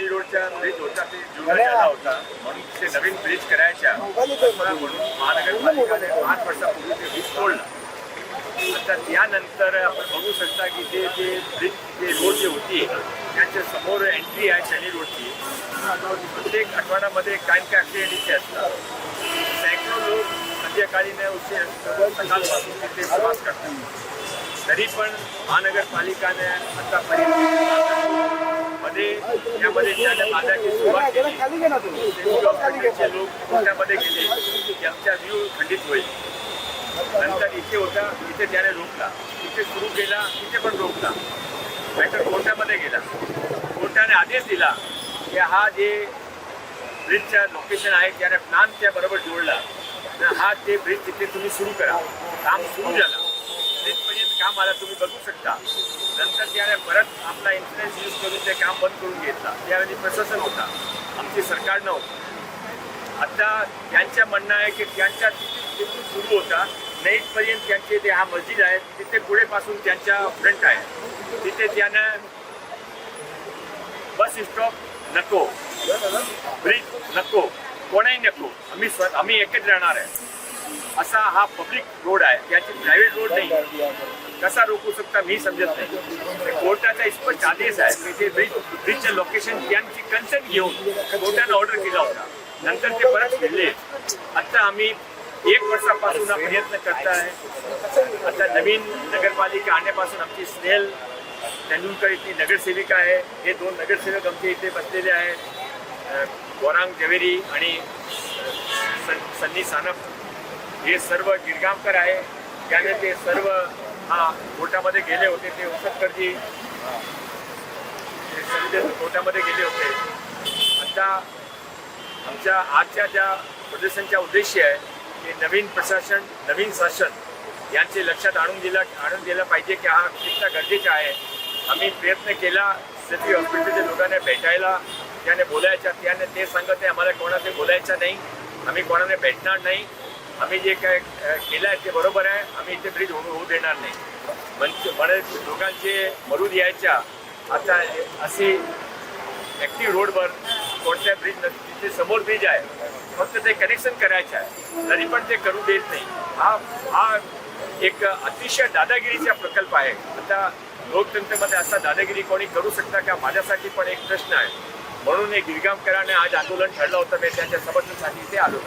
शनी रोडच्या ब्रिज होता ते जुना झाला होता म्हणून ते नवीन ब्रिज करायच्या म्हणून महानगरपालिकेने 5 वर्षापूर्वी ते ब्रिज तोडलं. आता त्यानंतर आपण बघू शकता की ते जे ब्रिज जे रोड जे होती त्याच्या समोर एंट्री आहे शनी रोडची. प्रत्येक आठवड्यामध्ये कायम काय ॲक्सिडेंट इथे असतात. सैकड़ो लोक संध्याकाळीने उशीर सकाळपासून तिथे प्रवास करतात. तरी पण महानगरपालिकाने आतापर्यंत यामध्ये ज्याने बांधायची सुरुवात केली लोक कोर्टामध्ये गेले की आमचा व्ह्यू खंडित होईल. नंतर इथे होता इथे त्याने रोखला, इथे सुरू केला इथे पण रोखला. नाहीतर कोर्टामध्ये गेला. कोर्टाने आदेश दिला की हा जे ब्रिजचा लोकेशन आहे त्याने प्लॅन त्याबरोबर जोडला. हा ते ब्रिज तिथे तुम्ही सुरू करा. काम सुरू झालं. ब्रिजपर्यंत काम आला तुम्ही बघू शकता. नंतर त्याने परत आपला इन्फ्लुएन्स यूज करून ते काम बंद करून घेतला. त्यावेळी प्रशासन होता, आमची सरकार नव्हती. आता त्यांचं म्हणणं आहे की त्यांच्या तिथून सुरू होता नाईटपर्यंत त्यांचे ते हा मस्जिद आहे तिथे पुढेपासून त्यांच्या फ्रंट आहे तिथे त्यानं बस स्टॉप नको, ब्रिज नको, कोणाही नको, आम्ही एकच राहणार आहे असा हा पब्लिक रोड आहे. त्याची प्रायव्हेट रोड नाही. कसा रोखू शकता मी समजत नाही. कोर्टाचा स्पष्ट आदेश आहे की ते ब्रिजचं लोकेशन त्यांची कन्सर्न घेऊन कोर्टानं ऑर्डर केला होता. नंतर ते परत फिरले. आता आम्ही 1 वर्षापासून हा प्रयत्न करताय. आता नवीन नगरपालिका आणण्यापासून आमची स्नेहल तेंडुलकर इथली नगरसेविका आहे. हे 2 नगरसेवक आमचे इथे बसलेले आहेत. गौरांग जवेरी आणि सन्नी सानप हे सर्व गिरगामकर आहे. त्याने ते सर्व कोर्टामध्ये गेले होते. ते उसतकरजी कोर्टामध्ये गेले होते. आता आमच्या आजच्या ज्या प्रदर्शनचा उद्देश आहे की नवीन प्रशासन नवीन शासन यांचे लक्षात आणून दिलं पाहिजे की हा कितना गरजेचा आहे. आम्ही प्रयत्न केला सिटी हॉस्पिटलच्या लोकांना भेटायला. त्याने बोलायच्या त्याने ते सांगत आहे आम्हाला कोणाचे बोलायचं नाही, आम्ही कोणाने भेटणार नाही, आम्ही जे काय केलं आहे ते बरोबर आहे, आम्ही इथे ब्रिज होऊ देणार नाही. बरेच लोकांचे मरूद यायच्या. आता अशी ॲक्टिव्ह रोडवर कोणत्या ब्रिज तिथे समोर ब्रिज आहे फक्त ते कनेक्शन करायचं आहे तरी पण ते करू देत नाही. हा एक अतिशय दादागिरीचा प्रकल्प आहे. आता लोकतंत्रामध्ये असा दादागिरी कोणी करू शकता का माझ्यासाठी पण एक प्रश्न आहे. म्हणून एक गिरगामकराने आज आंदोलन ठरलं होतं. मी त्यांच्या समर्थनासाठी इथे आलो.